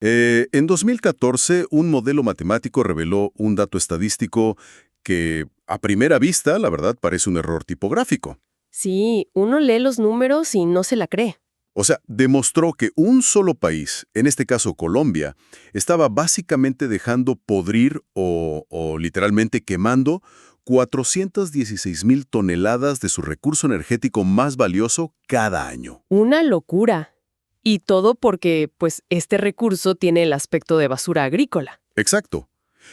En 2014, un modelo matemático reveló un dato estadístico que, a primera vista, la verdad, parece un error tipográfico. Sí, uno lee los números y no se la cree. O sea, demostró que un solo país, en este caso Colombia, estaba básicamente dejando podrir o literalmente quemando 416,000 toneladas de su recurso energético más valioso cada año. Una locura. Y todo porque, pues, este recurso tiene el aspecto de basura agrícola. Exacto.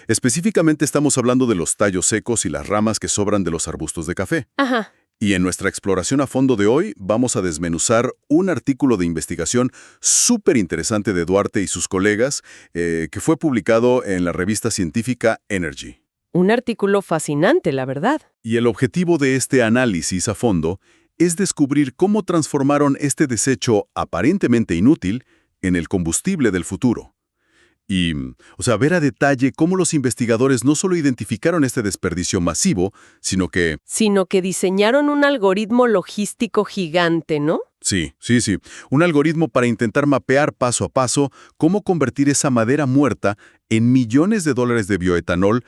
Específicamente estamos hablando de los tallos secos y las ramas que sobran de los arbustos de café. Ajá. Y en nuestra exploración a fondo de hoy vamos a desmenuzar un artículo de investigación súper interesante de Duarte y sus colegas que fue publicado en la revista científica Energy. Un artículo fascinante, la verdad. Y el objetivo de este análisis a fondo es descubrir cómo transformaron este desecho aparentemente inútil en el combustible del futuro. Y, ver a detalle cómo los investigadores no solo identificaron este desperdicio masivo, sino que... Sino que diseñaron un algoritmo logístico gigante, ¿no? Sí, un algoritmo para intentar mapear paso a paso cómo convertir esa madera muerta en millones de dólares de bioetanol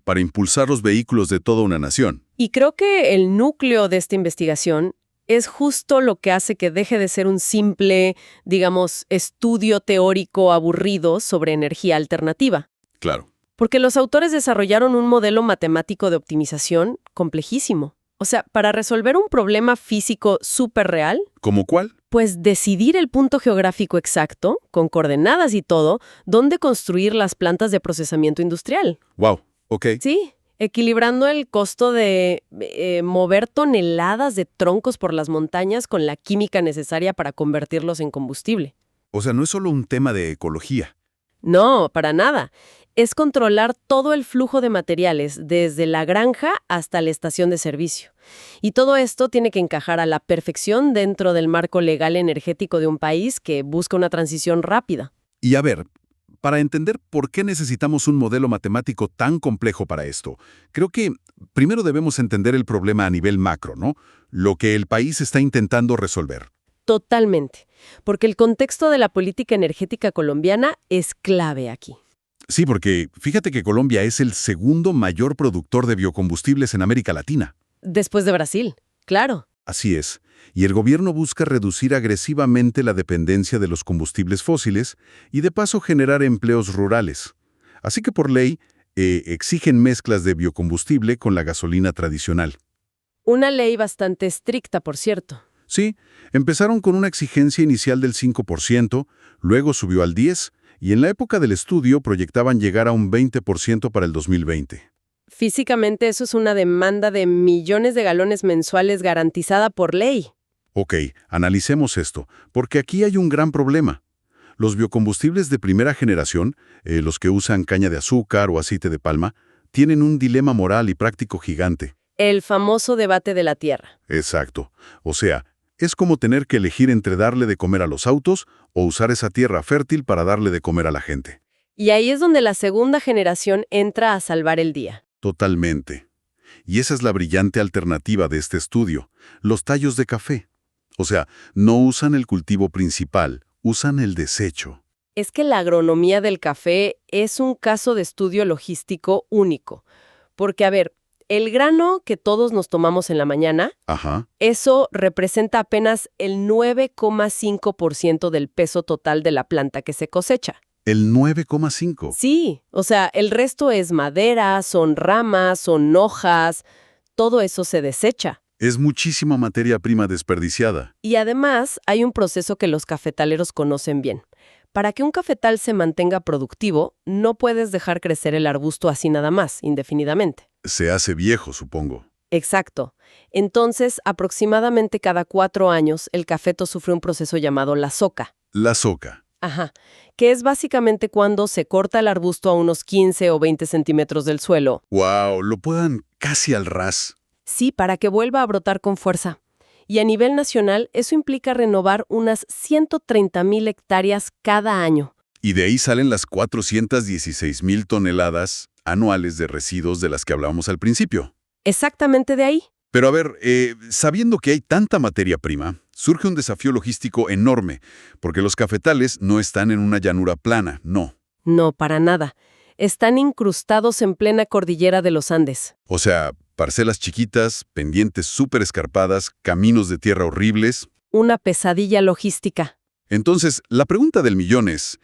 para impulsar los vehículos de toda una nación. Y creo que el núcleo de esta investigación es justo lo que hace que deje de ser un simple, digamos, estudio teórico aburrido sobre energía alternativa. Claro. Porque los autores desarrollaron un modelo matemático de optimización complejísimo. O sea, para resolver un problema físico súper real, ¿Cómo cuál? pues decidir el punto geográfico exacto, con coordenadas y todo, dónde construir las plantas de procesamiento industrial. Wow, ok. Sí, equilibrando el costo de mover toneladas de troncos por las montañas con la química necesaria para convertirlos en combustible. O sea, no es solo un tema de ecología. No, para nada. Es controlar todo el flujo de materiales, desde la granja hasta la estación de servicio. Y todo esto tiene que encajar a la perfección dentro del marco legal energético de un país que busca una transición rápida. Y a ver, para entender por qué necesitamos un modelo matemático tan complejo para esto, creo que primero debemos entender el problema a nivel macro, ¿no? Lo que el país está intentando resolver. Totalmente. Porque el contexto de la política energética colombiana es clave aquí. Sí, porque fíjate que Colombia es el segundo mayor productor de biocombustibles en América Latina. Después de Brasil, claro. Así es, y el gobierno busca reducir agresivamente la dependencia de los combustibles fósiles y de paso generar empleos rurales. Así que por ley, exigen mezclas de biocombustible con la gasolina tradicional. Una ley bastante estricta, por cierto. Sí, empezaron con una exigencia inicial del 5%, luego subió al 10%, y en la época del estudio proyectaban llegar a un 20% para el 2020. Físicamente eso es una demanda de millones de galones mensuales garantizada por ley. Ok, analicemos esto, porque aquí hay un gran problema. Los biocombustibles de primera generación, los que usan caña de azúcar o aceite de palma, tienen un dilema moral y práctico gigante. El famoso debate de la tierra. Exacto. O sea, es como tener que elegir entre darle de comer a los autos o usar esa tierra fértil para darle de comer a la gente. Y ahí es donde la segunda generación entra a salvar el día. Totalmente. Y esa es la brillante alternativa de este estudio, los tallos de café. O sea, no usan el cultivo principal, usan el desecho. Es que la agronomía del café es un caso de estudio logístico único. Porque, a ver, el grano que todos nos tomamos en la mañana, Ajá. eso representa apenas el 9,5% del peso total de la planta que se cosecha. El 9,5. Sí, o sea, el resto es madera, son ramas, son hojas, todo eso se desecha. Es muchísima materia prima desperdiciada. Y además hay un proceso que los cafetaleros conocen bien. Para que un cafetal se mantenga productivo, no puedes dejar crecer el arbusto así nada más, indefinidamente. Se hace viejo, supongo. Exacto. Entonces, aproximadamente cada 4 años, el cafeto sufre un proceso llamado la soca. La soca. Ajá. Que es básicamente cuando se corta el arbusto a unos 15 o 20 centímetros del suelo. ¡Wow! Lo puedan casi al ras. Sí, para que vuelva a brotar con fuerza. Y a nivel nacional, eso implica renovar unas 130,000 hectáreas cada año. Y de ahí salen las 416,000 toneladas anuales de residuos de las que hablábamos al principio. Exactamente de ahí. Pero a ver, sabiendo que hay tanta materia prima, surge un desafío logístico enorme, porque los cafetales no están en una llanura plana, no. No, para nada. Están incrustados en plena cordillera de los Andes. O sea, parcelas chiquitas, pendientes súper escarpadas, caminos de tierra horribles. Una pesadilla logística. Entonces, la pregunta del millón es,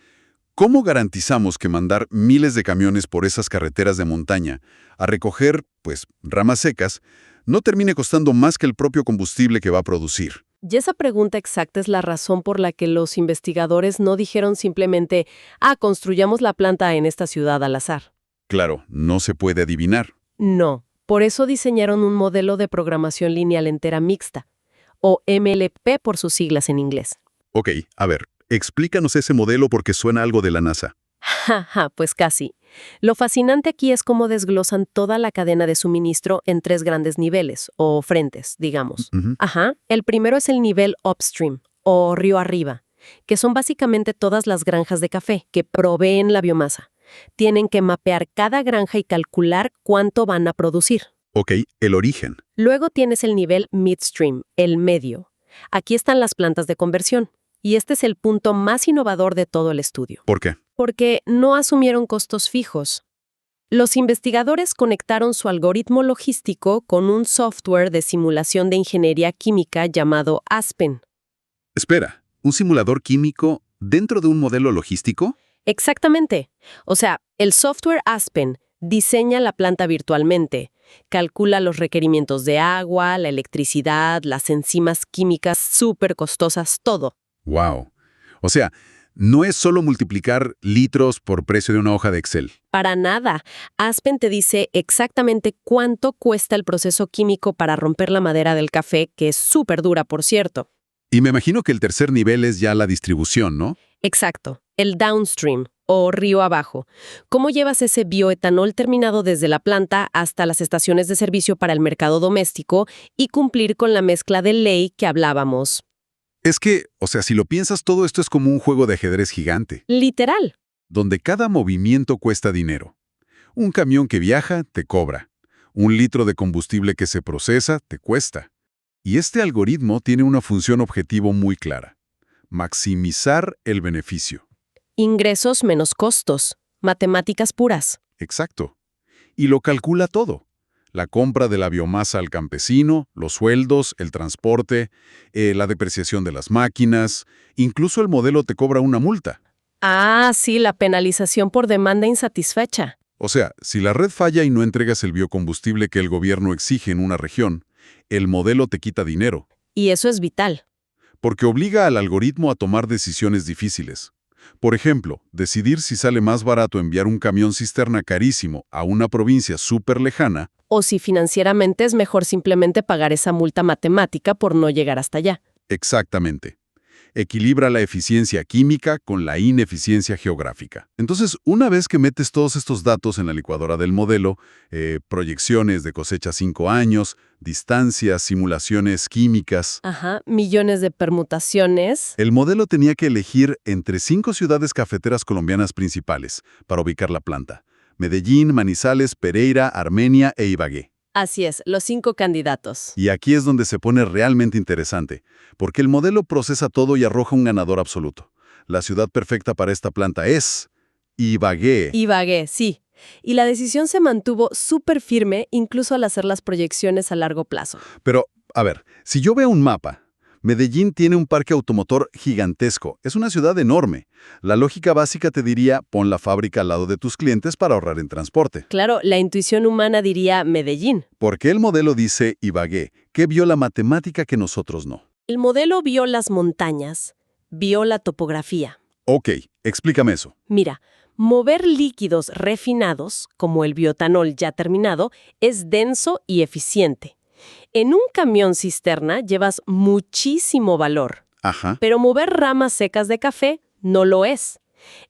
¿cómo garantizamos que mandar miles de camiones por esas carreteras de montaña a recoger, pues, ramas secas, no termine costando más que el propio combustible que va a producir? Y esa pregunta exacta es la razón por la que los investigadores no dijeron simplemente, construyamos la planta en esta ciudad al azar. Claro, no se puede adivinar. No, por eso diseñaron un modelo de programación lineal entera mixta, o MLP por sus siglas en inglés. Ok, a ver, explícanos ese modelo porque suena algo de la NASA. Jaja, pues casi. Lo fascinante aquí es cómo desglosan toda la cadena de suministro en 3 grandes niveles, o frentes, digamos. Ujú. El primero es el nivel upstream, o río arriba, que son básicamente todas las granjas de café que proveen la biomasa. Tienen que mapear cada granja y calcular cuánto van a producir. Ok, el origen. Luego tienes el nivel midstream, el medio. Aquí están las plantas de conversión, y este es el punto más innovador de todo el estudio. ¿Por qué? Porque no asumieron costos fijos. Los investigadores conectaron su algoritmo logístico con un software de simulación de ingeniería química llamado Aspen. Espera, ¿un simulador químico dentro de un modelo logístico? Exactamente. O sea, el software Aspen diseña la planta virtualmente, calcula los requerimientos de agua, la electricidad, las enzimas químicas súper costosas, todo. Wow. O sea, no es solo multiplicar litros por precio de una hoja de Excel. Para nada. Aspen te dice exactamente cuánto cuesta el proceso químico para romper la madera del café, que es súper dura, por cierto. Y me imagino que el tercer nivel es ya la distribución, ¿no? Exacto. El downstream, o río abajo. ¿Cómo llevas ese bioetanol terminado desde la planta hasta las estaciones de servicio para el mercado doméstico y cumplir con la mezcla de ley que hablábamos? Es que, o sea, si lo piensas, todo esto es como un juego de ajedrez gigante, Literal. donde cada movimiento cuesta dinero. Un camión que viaja te cobra. Un litro de combustible que se procesa te cuesta. Y este algoritmo tiene una función objetivo muy clara: maximizar el beneficio. Ingresos menos costos. Matemáticas puras. Exacto. Y lo calcula todo. La compra de la biomasa al campesino, los sueldos, el transporte, la depreciación de las máquinas, incluso el modelo te cobra una multa. Sí, la penalización por demanda insatisfecha. O sea, si la red falla y no entregas el biocombustible que el gobierno exige en una región, el modelo te quita dinero, Y eso es vital. porque obliga al algoritmo a tomar decisiones difíciles. Por ejemplo, decidir si sale más barato enviar un camión cisterna carísimo a una provincia súper lejana. O si financieramente es mejor simplemente pagar esa multa matemática por no llegar hasta allá. Exactamente. Equilibra la eficiencia química con la ineficiencia geográfica. Entonces, una vez que metes todos estos datos en la licuadora del modelo, proyecciones de cosecha 5 años, distancias, simulaciones químicas, Millones de permutaciones. el modelo tenía que elegir entre 5 ciudades cafeteras colombianas principales para ubicar la planta: Medellín, Manizales, Pereira, Armenia e Ibagué. Así es, los 5 candidatos. Y aquí es donde se pone realmente interesante, porque el modelo procesa todo y arroja un ganador absoluto. La ciudad perfecta para esta planta es Ibagué. Ibagué, sí. Y la decisión se mantuvo súper firme incluso al hacer las proyecciones a largo plazo. Pero, a ver, si yo veo un mapa, Medellín tiene un parque automotor gigantesco. Es una ciudad enorme. La lógica básica te diría: pon la fábrica al lado de tus clientes para ahorrar en transporte. Claro, la intuición humana diría Medellín. ¿Por qué el modelo dice Ibagué? ¿Qué vio la matemática que nosotros no? El modelo vio las montañas, vio la topografía. Ok, explícame eso. Mira, mover líquidos refinados, como el bioetanol ya terminado, es denso y eficiente. En un camión cisterna llevas muchísimo valor, Ajá. pero mover ramas secas de café no lo es.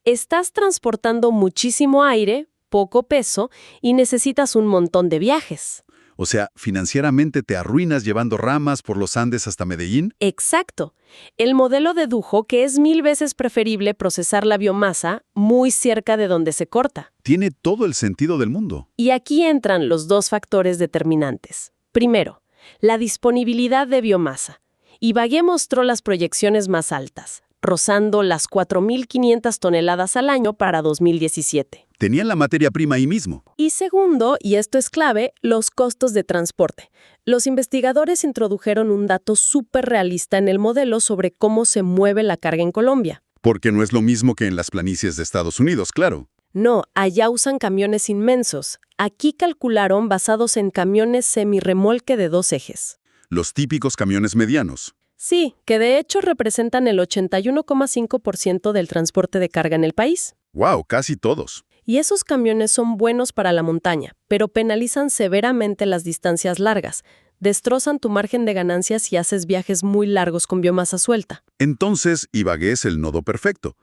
Estás transportando muchísimo aire, poco peso y necesitas un montón de viajes. O sea, financieramente te arruinas llevando ramas por los Andes hasta Medellín. Exacto. El modelo dedujo que es 1000 veces preferible procesar la biomasa muy cerca de donde se corta. Tiene todo el sentido del mundo. Y aquí entran los 2 factores determinantes. Primero, la disponibilidad de biomasa. Ibagué mostró las proyecciones más altas, rozando las 4.500 toneladas al año para 2017. Tenían la materia prima ahí mismo. Y segundo, y esto es clave, los costos de transporte. Los investigadores introdujeron un dato súper realista en el modelo sobre cómo se mueve la carga en Colombia. Porque no es lo mismo que en las planicies de Estados Unidos, claro. No, allá usan camiones inmensos. Aquí calcularon basados en camiones semirremolque de 2 ejes. Los típicos camiones medianos. Sí, que de hecho representan el 81,5% del transporte de carga en el país. ¡Wow! Casi todos. Y esos camiones son buenos para la montaña, pero penalizan severamente las distancias largas. Destrozan tu margen de ganancias si haces viajes muy largos con biomasa suelta. Entonces, Ibagué es el nodo perfecto.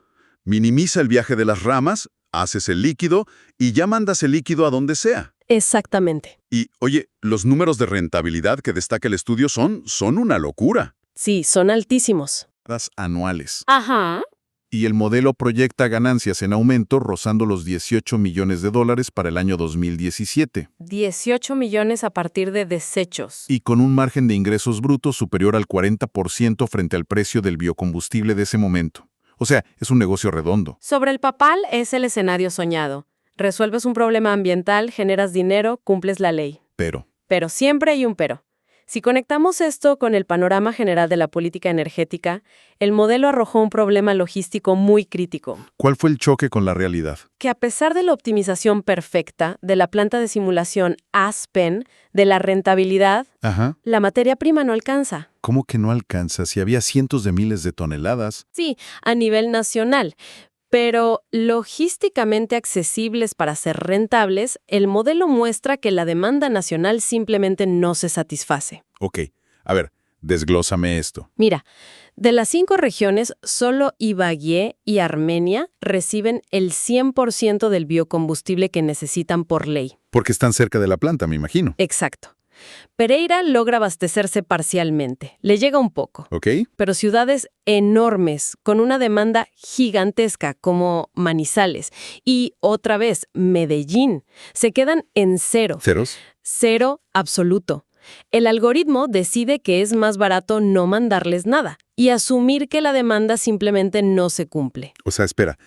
Minimiza el viaje de las ramas, haces el líquido y ya mandas el líquido a donde sea. Exactamente. Y, oye, los números de rentabilidad que destaca el estudio son una locura. Sí, son altísimos. Anuales. Ajá. Y el modelo proyecta ganancias en aumento rozando los $18 millones para el año 2017. 18 millones a partir de desechos. Y con un margen de ingresos brutos superior al 40% frente al precio del biocombustible de ese momento. O sea, es un negocio redondo. Sobre el papel es el escenario soñado. Resuelves un problema ambiental, generas dinero, cumples la ley. Pero siempre hay un pero. Si conectamos esto con el panorama general de la política energética, el modelo arrojó un problema logístico muy crítico. ¿Cuál fue el choque con la realidad? Que a pesar de la optimización perfecta de la planta de simulación Aspen, de la rentabilidad, Ajá. la materia prima no alcanza. ¿Cómo que no alcanza si había cientos de miles de toneladas? Sí, a nivel nacional. Pero logísticamente accesibles para ser rentables, el modelo muestra que la demanda nacional simplemente no se satisface. Ok, a ver, desglósame esto. Mira, de las 5 regiones, solo Ibagué y Armenia reciben el 100% del biocombustible que necesitan por ley. Porque están cerca de la planta, me imagino. Exacto. Pereira logra abastecerse parcialmente, le llega un poco. ¿Ok? Pero ciudades enormes, con una demanda gigantesca como Manizales y, otra vez, Medellín, se quedan en cero. ¿Ceros? Cero absoluto. El algoritmo decide que es más barato no mandarles nada y asumir que la demanda simplemente no se cumple. O sea, espera.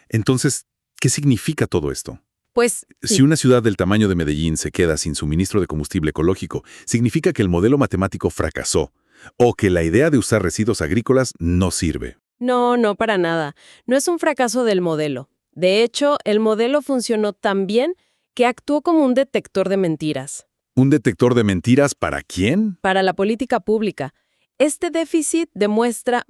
Entonces, ¿qué significa todo esto? Pues, Si una ciudad del tamaño de Medellín se queda sin suministro de combustible ecológico, significa que el modelo matemático fracasó o que la idea de usar residuos agrícolas no sirve. no, para nada. No es un fracaso del modelo. De hecho, el modelo funcionó tan bien que actuó como un detector de mentiras. ¿Un detector de mentiras para quién? Para la política pública, este déficit demuestra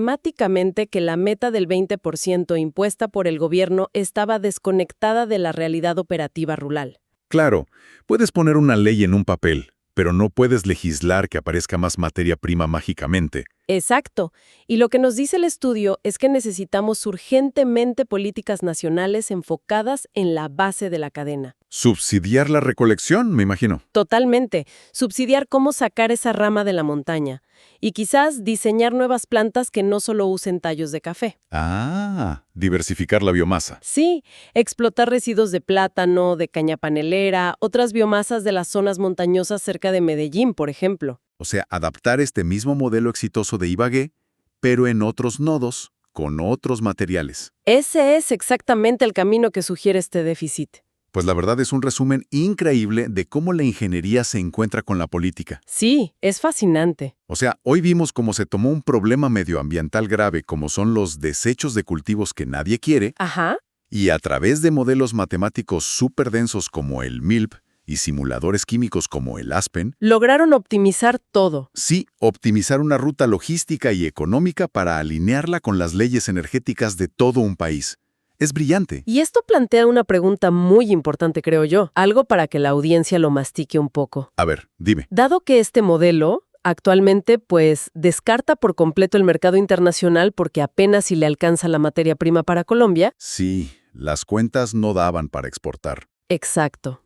matemáticamente que la meta del 20% impuesta por el gobierno estaba desconectada de la realidad operativa rural. Claro, puedes poner una ley en un papel, pero no puedes legislar que aparezca más materia prima mágicamente. Exacto. Y lo que nos dice el estudio es que necesitamos urgentemente políticas nacionales enfocadas en la base de la cadena. Subsidiar la recolección, me imagino. Totalmente. Subsidiar cómo sacar esa rama de la montaña. Y quizás diseñar nuevas plantas que no solo usen tallos de café. Ah, diversificar la biomasa. Sí, explotar residuos de plátano, de caña panelera, otras biomasas de las zonas montañosas cerca de Medellín, por ejemplo. O sea, adaptar este mismo modelo exitoso de Ibagué, pero en otros nodos, con otros materiales. Ese es exactamente el camino que sugiere este déficit. Pues la verdad es un resumen increíble de cómo la ingeniería se encuentra con la política. Sí, es fascinante. O sea, hoy vimos cómo se tomó un problema medioambiental grave como son los desechos de cultivos que nadie quiere, Ajá. y a través de modelos matemáticos súper densos como el MILP y simuladores químicos como el Aspen, Lograron optimizar todo. sí, optimizar una ruta logística y económica para alinearla con las leyes energéticas de todo un país. Es brillante. Y esto plantea una pregunta muy importante, creo yo. Algo para que la audiencia lo mastique un poco. A ver, dime. Dado que este modelo actualmente, pues, descarta por completo el mercado internacional porque apenas si le alcanza la materia prima para Colombia. Sí, las cuentas no daban para exportar. Exacto.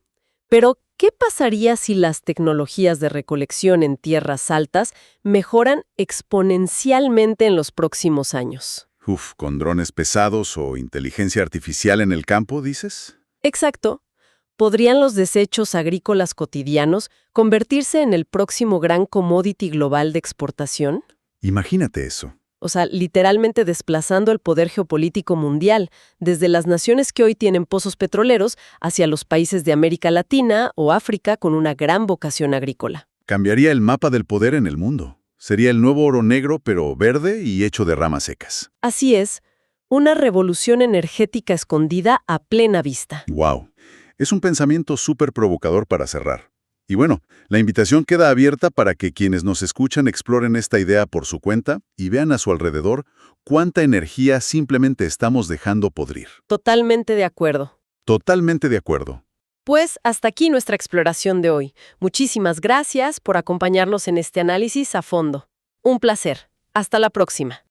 Pero, ¿qué pasaría si las tecnologías de recolección en tierras altas mejoran exponencialmente en los próximos años? ¿Con drones pesados o inteligencia artificial en el campo, dices? Exacto. ¿Podrían los desechos agrícolas cotidianos convertirse en el próximo gran commodity global de exportación? Imagínate eso. O sea, literalmente desplazando el poder geopolítico mundial, desde las naciones que hoy tienen pozos petroleros hacia los países de América Latina o África con una gran vocación agrícola. Cambiaría el mapa del poder en el mundo. Sería el nuevo oro negro, pero verde y hecho de ramas secas. Así es, una revolución energética escondida a plena vista. ¡Wow! Es un pensamiento súper provocador para cerrar. Y bueno, la invitación queda abierta para que quienes nos escuchan exploren esta idea por su cuenta y vean a su alrededor cuánta energía simplemente estamos dejando podrir. Totalmente de acuerdo. Totalmente de acuerdo. Pues hasta aquí nuestra exploración de hoy. Muchísimas gracias por acompañarnos en este análisis a fondo. Un placer. Hasta la próxima.